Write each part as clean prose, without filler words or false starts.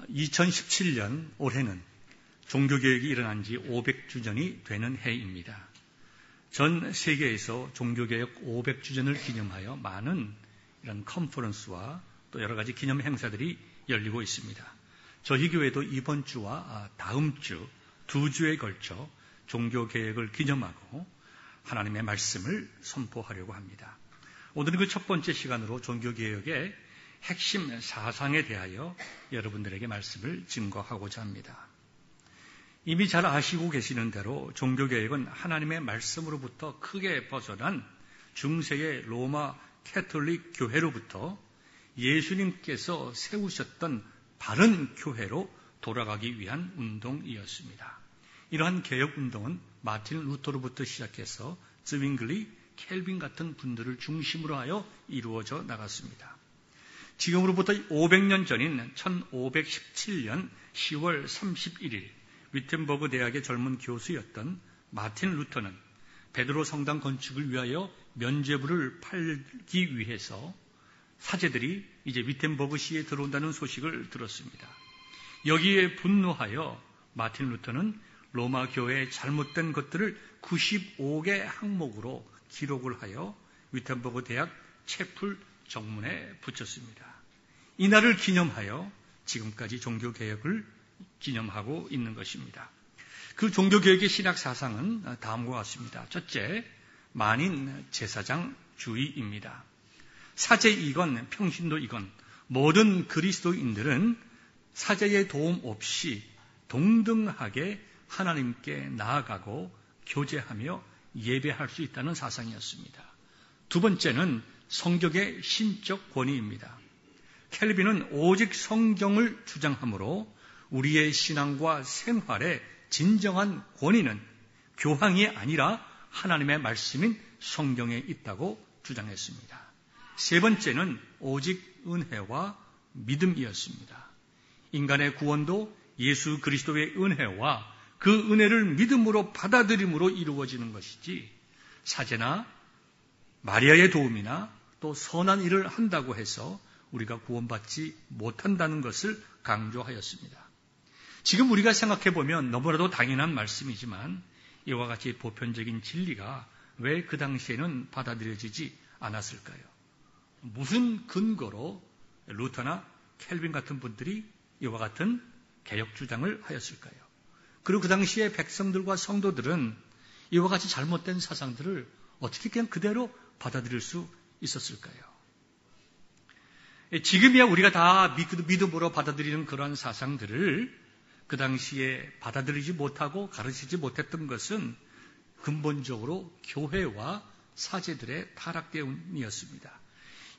2017년 올해는 종교개혁이 일어난 지 500주년이 되는 해입니다. 전 세계에서 종교개혁 500주년을 기념하여 많은 이런 컨퍼런스와 또 여러 가지 기념 행사들이 열리고 있습니다. 저희 교회도 이번 주와 다음 주 2주에 걸쳐 종교개혁을 기념하고 하나님의 말씀을 선포하려고 합니다. 오늘은 그 첫 번째 시간으로 종교개혁의 핵심 사상에 대하여 여러분들에게 말씀을 증거하고자 합니다. 이미 잘 아시고 계시는 대로 종교개혁은 하나님의 말씀으로부터 크게 벗어난 중세의 로마 캐톨릭 교회로부터 예수님께서 세우셨던 바른 교회로 돌아가기 위한 운동이었습니다. 이러한 개혁운동은 마틴 루터로부터 시작해서 즈윙글리, 켈빈 같은 분들을 중심으로 하여 이루어져 나갔습니다. 지금으로부터 500년 전인 1517년 10월 31일 위텐버그 대학의 젊은 교수였던 마틴 루터는 베드로 성당 건축을 위하여 면죄부를 팔기 위해서 사제들이 이제 위텐버그시에 들어온다는 소식을 들었습니다. 여기에 분노하여 마틴 루터는 로마 교회의 잘못된 것들을 95개 항목으로 기록을 하여 위텐버그 대학 채플 정문에 붙였습니다. 이날을 기념하여 지금까지 종교개혁을 기념하고 있는 것입니다. 그 종교개혁의 신학 사상은 다음과 같습니다. 첫째, 만인 제사장주의입니다. 사제이건 평신도이건 모든 그리스도인들은 사제의 도움 없이 동등하게 하나님께 나아가고 교제하며 예배할 수 있다는 사상이었습니다. 두 번째는 성경의 신적 권위입니다. 켈빈은 오직 성경을 주장하므로 우리의 신앙과 생활의 진정한 권위는 교황이 아니라 하나님의 말씀인 성경에 있다고 주장했습니다. 세 번째는 오직 은혜와 믿음이었습니다. 인간의 구원도 예수 그리스도의 은혜와 그 은혜를 믿음으로 받아들임으로 이루어지는 것이지 사제나 마리아의 도움이나 또 선한 일을 한다고 해서 우리가 구원받지 못한다는 것을 강조하였습니다. 지금 우리가 생각해보면 너무나도 당연한 말씀이지만 이와 같이 보편적인 진리가 왜 그 당시에는 받아들여지지 않았을까요? 무슨 근거로 루터나 켈빈 같은 분들이 이와 같은 개혁 주장을 하였을까요? 그리고 그 당시에 백성들과 성도들은 이와 같이 잘못된 사상들을 어떻게 그냥 그대로 받아들일 수 있었을까요? 지금이야 우리가 다 믿음으로 받아들이는 그러한 사상들을 그 당시에 받아들이지 못하고 가르치지 못했던 것은 근본적으로 교회와 사제들의 타락 때문이었습니다.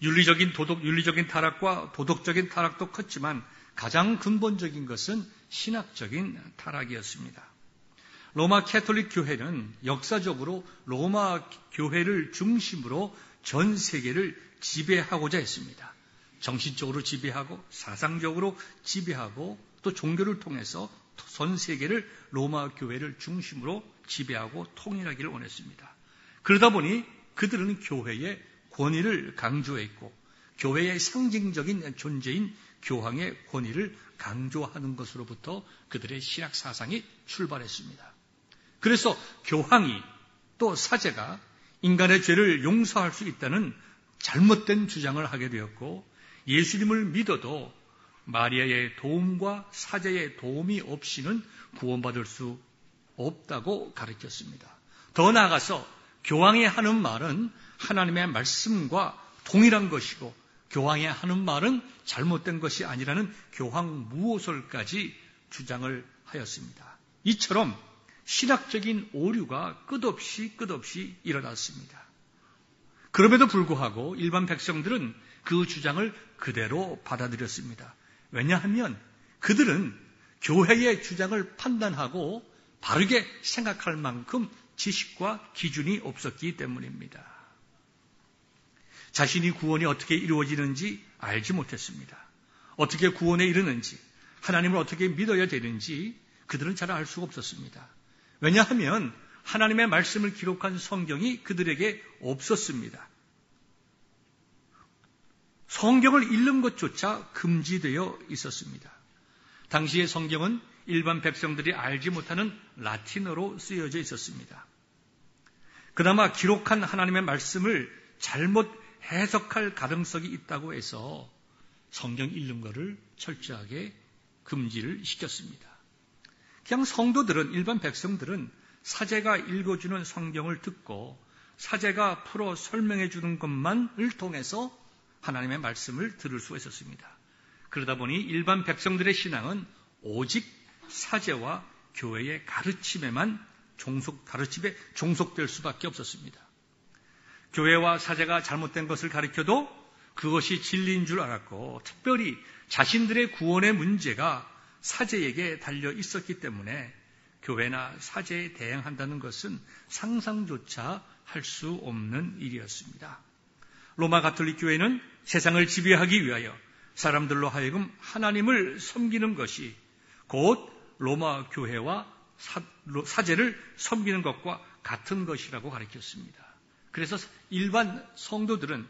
윤리적인 타락과 도덕적인 타락도 컸지만 가장 근본적인 것은 신학적인 타락이었습니다. 로마 캐톨릭 교회는 역사적으로 로마 교회를 중심으로 전 세계를 지배하고자 했습니다. 정신적으로 지배하고 사상적으로 지배하고 또 종교를 통해서 전 세계를 로마 교회를 중심으로 지배하고 통일하기를 원했습니다. 그러다 보니 그들은 교회의 권위를 강조했고 교회의 상징적인 존재인 교황의 권위를 강조하는 것으로부터 그들의 신학 사상이 출발했습니다. 그래서 교황이 또 사제가 인간의 죄를 용서할 수 있다는 잘못된 주장을 하게 되었고 예수님을 믿어도 마리아의 도움과 사제의 도움이 없이는 구원받을 수 없다고 가르쳤습니다. 더 나아가서 교황이 하는 말은 하나님의 말씀과 동일한 것이고 교황이 하는 말은 잘못된 것이 아니라는 교황 무호설까지 주장을 하였습니다. 이처럼 신학적인 오류가 끝없이 일어났습니다. 그럼에도 불구하고 일반 백성들은 그 주장을 그대로 받아들였습니다. 왜냐하면 그들은 교회의 주장을 판단하고 바르게 생각할 만큼 지식과 기준이 없었기 때문입니다. 자신이 구원이 어떻게 이루어지는지 알지 못했습니다. 어떻게 구원에 이르는지, 하나님을 어떻게 믿어야 되는지 그들은 잘 알 수가 없었습니다. 왜냐하면 하나님의 말씀을 기록한 성경이 그들에게 없었습니다. 성경을 읽는 것조차 금지되어 있었습니다. 당시의 성경은 일반 백성들이 알지 못하는 라틴어로 쓰여져 있었습니다. 그나마 기록한 하나님의 말씀을 잘못 해석할 가능성이 있다고 해서 성경 읽는 것을 철저하게 금지를 시켰습니다. 그냥 성도들은, 일반 백성들은 사제가 읽어주는 성경을 듣고 사제가 풀어 설명해 주는 것만을 통해서 하나님의 말씀을 들을 수가 있었습니다. 그러다 보니 일반 백성들의 신앙은 오직 사제와 교회의 가르침에 종속될 수밖에 없었습니다. 교회와 사제가 잘못된 것을 가르쳐도 그것이 진리인 줄 알았고, 특별히 자신들의 구원의 문제가 사제에게 달려 있었기 때문에 교회나 사제에 대항한다는 것은 상상조차 할 수 없는 일이었습니다. 로마 가톨릭 교회는 세상을 지배하기 위하여 사람들로 하여금 하나님을 섬기는 것이 곧 로마 교회와 사제를 섬기는 것과 같은 것이라고 가르쳤습니다. 그래서 일반 성도들은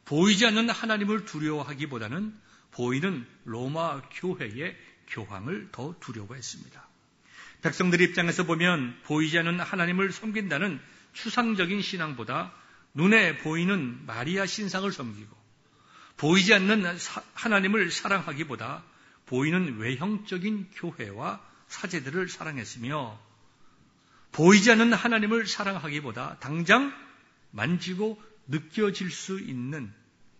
보이지 않는 하나님을 두려워하기보다는 보이는 로마 교회의 교황을 더 두려워했습니다. 백성들 입장에서 보면 보이지 않는 하나님을 섬긴다는 추상적인 신앙보다 눈에 보이는 마리아 신상을 섬기고, 보이지 않는 하나님을 사랑하기보다 보이는 외형적인 교회와 사제들을 사랑했으며, 보이지 않는 하나님을 사랑하기보다 당장 만지고 느껴질 수 있는,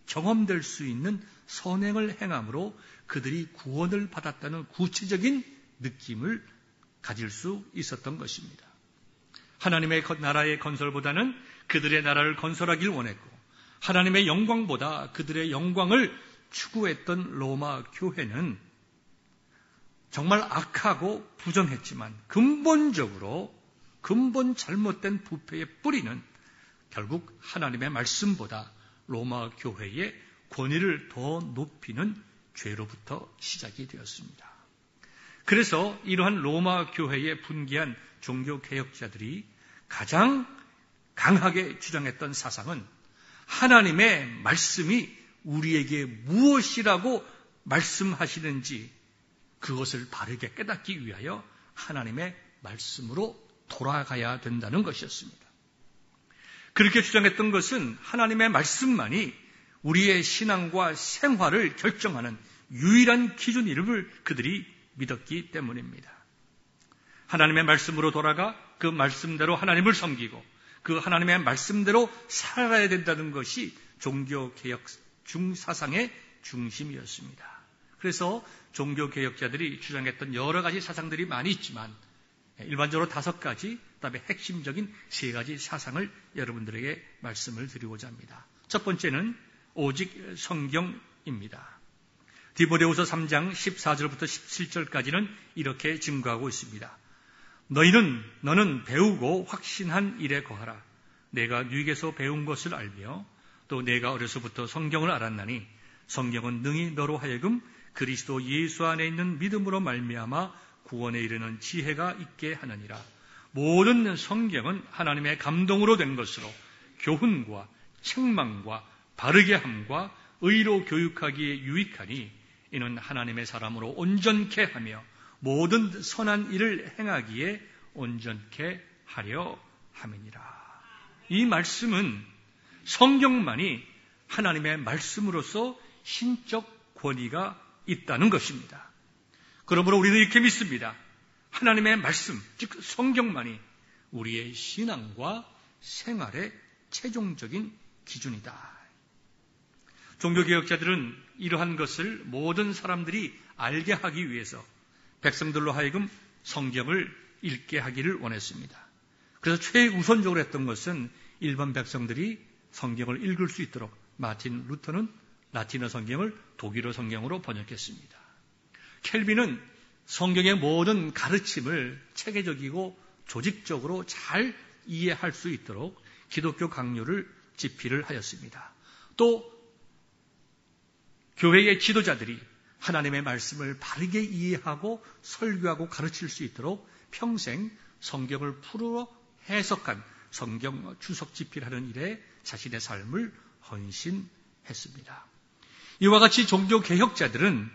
경험될 수 있는 선행을 행함으로 그들이 구원을 받았다는 구체적인 느낌을 가질 수 있었던 것입니다. 하나님의 나라의 건설보다는 그들의 나라를 건설하길 원했고, 하나님의 영광보다 그들의 영광을 추구했던 로마 교회는 정말 악하고 부정했지만 근본 잘못된 부패의 뿌리는 결국 하나님의 말씀보다 로마 교회의 권위를 더 높이는 죄로부터 시작이 되었습니다. 그래서 이러한 로마 교회의 분기한 종교개혁자들이 가장 강하게 주장했던 사상은 하나님의 말씀이 우리에게 무엇이라고 말씀하시는지 그것을 바르게 깨닫기 위하여 하나님의 말씀으로 돌아가야 된다는 것이었습니다. 그렇게 주장했던 것은 하나님의 말씀만이 우리의 신앙과 생활을 결정하는 유일한 기준임을 그들이 믿었기 때문입니다. 하나님의 말씀으로 돌아가 그 말씀대로 하나님을 섬기고 그 하나님의 말씀대로 살아야 된다는 것이 종교개혁 사상의 중심이었습니다. 그래서 종교개혁자들이 주장했던 여러 가지 사상들이 많이 있지만 일반적으로 5가지, 그다음에 핵심적인 3가지 사상을 여러분들에게 말씀을 드리고자 합니다. 첫 번째는 오직 성경입니다. 디모데후서 3장 14절부터 17절까지는 이렇게 증거하고 있습니다. 너는 배우고 확신한 일에 거하라. 내가 네게서 배운 것을 알며 또 내가 어려서부터 성경을 알았나니 성경은 능히 너로 하여금 그리스도 예수 안에 있는 믿음으로 말미암아 구원에 이르는 지혜가 있게 하느니라. 모든 성경은 하나님의 감동으로 된 것으로 교훈과 책망과 바르게 함과 의로 교육하기에 유익하니 이는 하나님의 사람으로 온전케 하며 모든 선한 일을 행하기에 온전케 하려 함이니라. 이 말씀은 성경만이 하나님의 말씀으로서 신적 권위가 있다는 것입니다. 그러므로 우리는 이렇게 믿습니다. 하나님의 말씀, 즉 성경만이 우리의 신앙과 생활의 최종적인 기준이다. 종교개혁자들은 이러한 것을 모든 사람들이 알게 하기 위해서 백성들로 하여금 성경을 읽게 하기를 원했습니다. 그래서 최우선적으로 했던 것은 일반 백성들이 성경을 읽을 수 있도록 마틴 루터는 라틴어 성경을 독일어 성경으로 번역했습니다. 켈빈은 성경의 모든 가르침을 체계적이고 조직적으로 잘 이해할 수 있도록 기독교 강요를 집필을 하였습니다. 또 교회의 지도자들이 하나님의 말씀을 바르게 이해하고 설교하고 가르칠 수 있도록 평생 성경을 풀어 해석한 성경 주석 집필하는 일에 자신의 삶을 헌신했습니다. 이와 같이 종교개혁자들은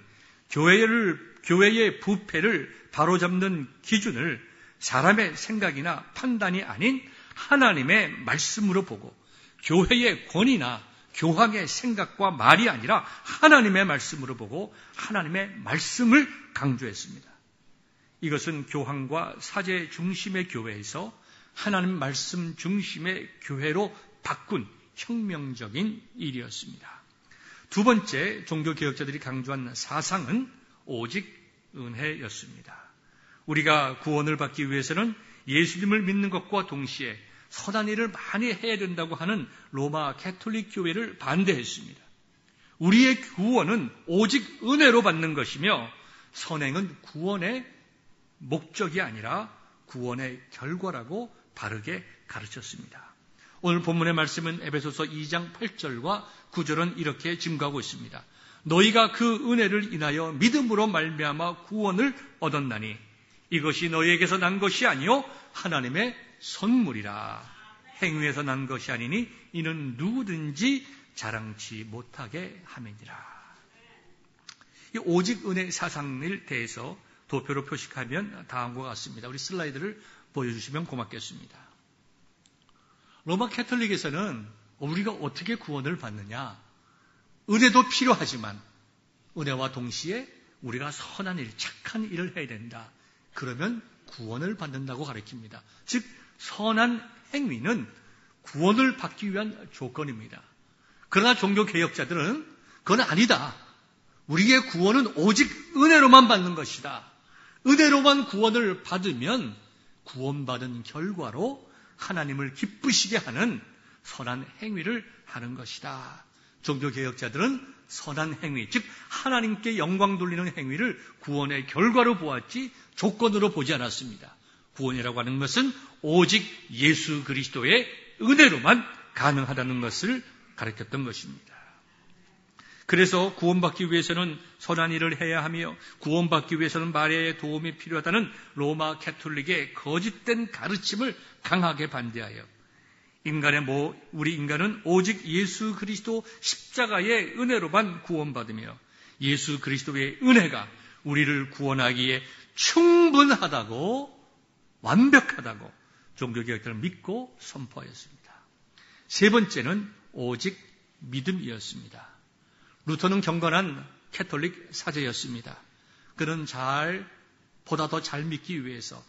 교회의 부패를 바로잡는 기준을 사람의 생각이나 판단이 아닌 하나님의 말씀으로 보고, 교회의 권위나 교황의 생각과 말이 아니라 하나님의 말씀으로 보고 하나님의 말씀을 강조했습니다. 이것은 교황과 사제 중심의 교회에서 하나님 말씀 중심의 교회로 바꾼 혁명적인 일이었습니다. 두 번째 종교개혁자들이 강조한 사상은 오직 은혜였습니다. 우리가 구원을 받기 위해서는 예수님을 믿는 것과 동시에 선한 일을 많이 해야 된다고 하는 로마 캐톨릭 교회를 반대했습니다. 우리의 구원은 오직 은혜로 받는 것이며 선행은 구원의 목적이 아니라 구원의 결과라고 바르게 가르쳤습니다. 오늘 본문의 말씀은 에베소서 2장 8절과 9절은 이렇게 증거하고 있습니다. 너희가 그 은혜를 인하여 믿음으로 말미암아 구원을 얻었나니 이것이 너희에게서 난 것이 아니요 하나님의 선물이라. 행위에서 난 것이 아니니 이는 누구든지 자랑치 못하게 함이니라. 이 오직 은혜 사상에 대해서 도표로 표식하면 다음과 같습니다. 우리 슬라이드를 보여주시면 고맙겠습니다. 로마 캐톨릭에서는 우리가 어떻게 구원을 받느냐? 은혜도 필요하지만 은혜와 동시에 우리가 선한 일, 착한 일을 해야 된다. 그러면 구원을 받는다고 가르칩니다. 즉 선한 행위는 구원을 받기 위한 조건입니다. 그러나 종교개혁자들은 그건 아니다. 우리의 구원은 오직 은혜로만 받는 것이다. 은혜로만 구원을 받으면 구원받은 결과로 하나님을 기쁘시게 하는 선한 행위를 하는 것이다. 종교개혁자들은 선한 행위, 즉 하나님께 영광 돌리는 행위를 구원의 결과로 보았지 조건으로 보지 않았습니다. 구원이라고 하는 것은 오직 예수 그리스도의 은혜로만 가능하다는 것을 가르쳤던 것입니다. 그래서 구원받기 위해서는 선한 일을 해야 하며 구원받기 위해서는 마리아의 도움이 필요하다는 로마 캐톨릭의 거짓된 가르침을 강하게 반대하여 우리 인간은 오직 예수 그리스도 십자가의 은혜로만 구원받으며 예수 그리스도의 은혜가 우리를 구원하기에 충분하다고, 완벽하다고 종교개혁자를 믿고 선포하였습니다. 세 번째는 오직 믿음이었습니다. 루터는 경건한 캐톨릭 사제였습니다. 그는 보다 더 잘 믿기 위해서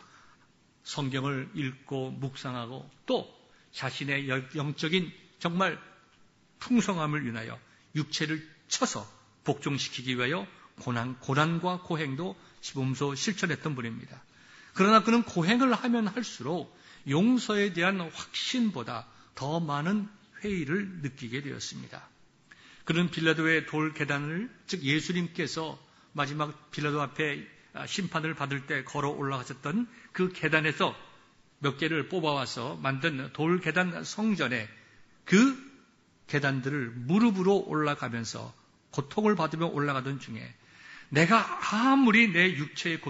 성경을 읽고 묵상하고 또 자신의 영적인 정말 풍성함을 인하여 육체를 쳐서 복종시키기 위하여 고난과 고행도 시범소 실천했던 분입니다. 그러나 그는 고행을 하면 할수록 용서에 대한 확신보다 더 많은 회의를 느끼게 되었습니다. 그는 빌라도의 돌 계단을, 즉 예수님께서 마지막 빌라도 앞에 심판을 받을 때 걸어 올라가셨던 그 계단에서 몇 개를 뽑아와서 만든 돌 계단 성전에 그 계단들을 무릎으로 올라가면서 고통을 받으며 올라가던 중에 내가 아무리 내 육체의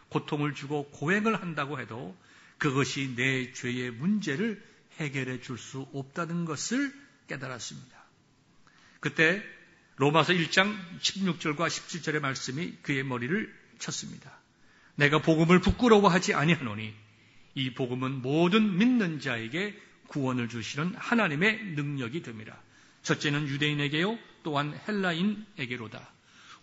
고통을 주고 고행을 한다고 해도 그것이 내 죄의 문제를 해결해 줄 수 없다는 것을 깨달았습니다. 그때 로마서 1장 16절과 17절의 말씀이 그의 머리를 쳤습니다. 내가 복음을 부끄러워하지 아니하노니 이 복음은 모든 믿는 자에게 구원을 주시는 하나님의 능력이 됨이라. 첫째는 유대인에게요 또한 헬라인에게로다.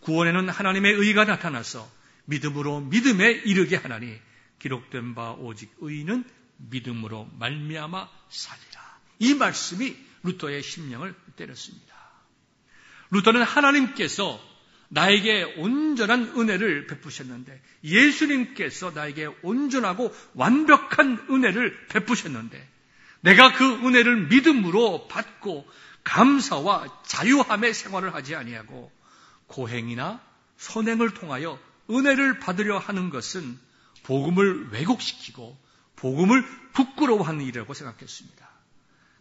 구원에는 하나님의 의가 나타나서 믿음으로 믿음에 이르게 하나니 기록된 바 오직 의인은 믿음으로 말미암아 살리라. 이 말씀이 루터의 심령을 때렸습니다. 루터는 하나님께서 나에게 온전한 은혜를 베푸셨는데, 예수님께서 나에게 온전하고 완벽한 은혜를 베푸셨는데, 내가 그 은혜를 믿음으로 받고 감사와 자유함의 생활을 하지 아니하고 고행이나 선행을 통하여 은혜를 받으려 하는 것은 복음을 왜곡시키고 복음을 부끄러워하는 일이라고 생각했습니다.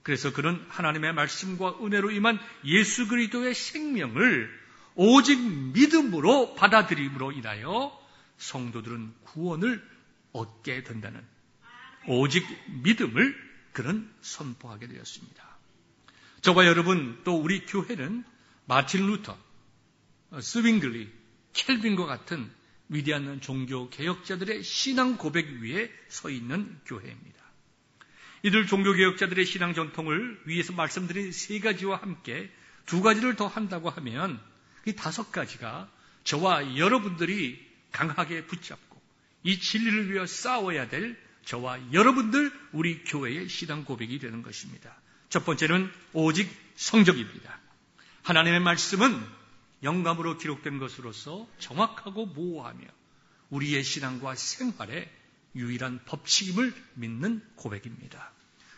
그래서 그는 하나님의 말씀과 은혜로 임한 예수 그리스도의 생명을 오직 믿음으로 받아들임으로 인하여 성도들은 구원을 얻게 된다는 오직 믿음을 그는 선포하게 되었습니다. 저와 여러분 또 우리 교회는 마틴 루터, 스윙글리, 켈빈과 같은 위대한 종교 개혁자들의 신앙 고백 위에 서 있는 교회입니다. 이들 종교 개혁자들의 신앙 전통을 위에서 말씀드린 세 가지와 함께 두 가지를 더 한다고 하면 이 다섯 가지가 저와 여러분들이 강하게 붙잡고 이 진리를 위해 싸워야 될 저와 여러분들 우리 교회의 신앙 고백이 되는 것입니다. 첫 번째는 오직 성적입니다. 하나님의 말씀은 영감으로 기록된 것으로서 정확하고 모호하며 우리의 신앙과 생활의 유일한 법칙임을 믿는 고백입니다.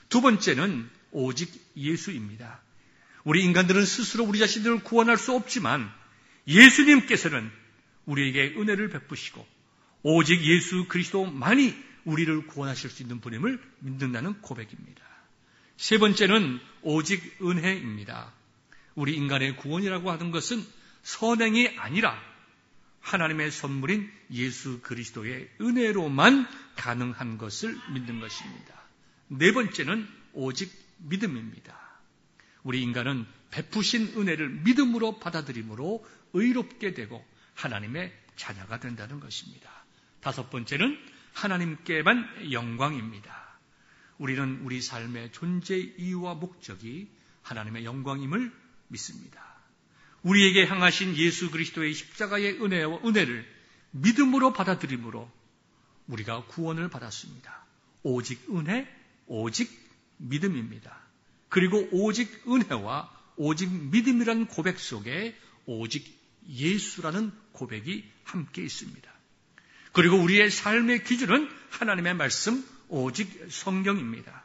두 번째는 오직 예수입니다. 우리 인간들은 스스로 우리 자신들을 구원할 수 없지만 예수님께서는 우리에게 은혜를 베푸시고 오직 예수 그리스도만이 우리를 구원하실 수 있는 분임을 믿는다는 고백입니다. 세 번째는 오직 은혜입니다. 우리 인간의 구원이라고 하는 것은 선행이 아니라 하나님의 선물인 예수 그리스도의 은혜로만 가능한 것을 믿는 것입니다. 네 번째는 오직 믿음입니다. 우리 인간은 베푸신 은혜를 믿음으로 받아들임으로 의롭게 되고 하나님의 자녀가 된다는 것입니다. 다섯 번째는 하나님께만 영광입니다. 우리는 우리 삶의 존재 이유와 목적이 하나님의 영광임을 믿습니다. 우리에게 향하신 예수 그리스도의 십자가의 은혜를 믿음으로 받아들임으로 우리가 구원을 받았습니다. 오직 은혜, 오직 믿음입니다. 그리고 오직 은혜와 오직 믿음이라는 고백 속에 오직 예수라는 고백이 함께 있습니다. 그리고 우리의 삶의 기준은 하나님의 말씀, 오직 성경입니다.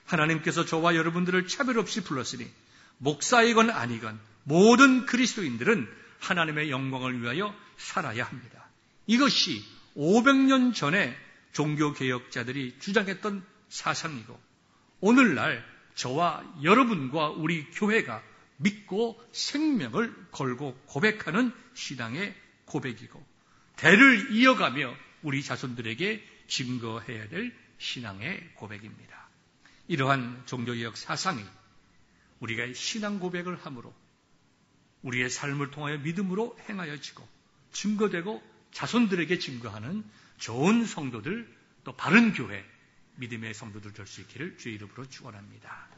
하나님께서 저와 여러분들을 차별 없이 불렀으니 목사이건 아니건 모든 그리스도인들은 하나님의 영광을 위하여 살아야 합니다. 이것이 500년 전에 종교개혁자들이 주장했던 사상이고 오늘날 저와 여러분과 우리 교회가 믿고 생명을 걸고 고백하는 신앙의 고백이고 대를 이어가며 우리 자손들에게 증거해야 될 신앙의 고백입니다. 이러한 종교개혁 사상이 우리가 신앙 고백을 함으로 우리의 삶을 통하여 믿음으로 행하여지고 증거되고 자손들에게 증거하는 좋은 성도들 또 바른 교회 믿음의 성도들 될 수 있기를 주의 이름으로 축원합니다.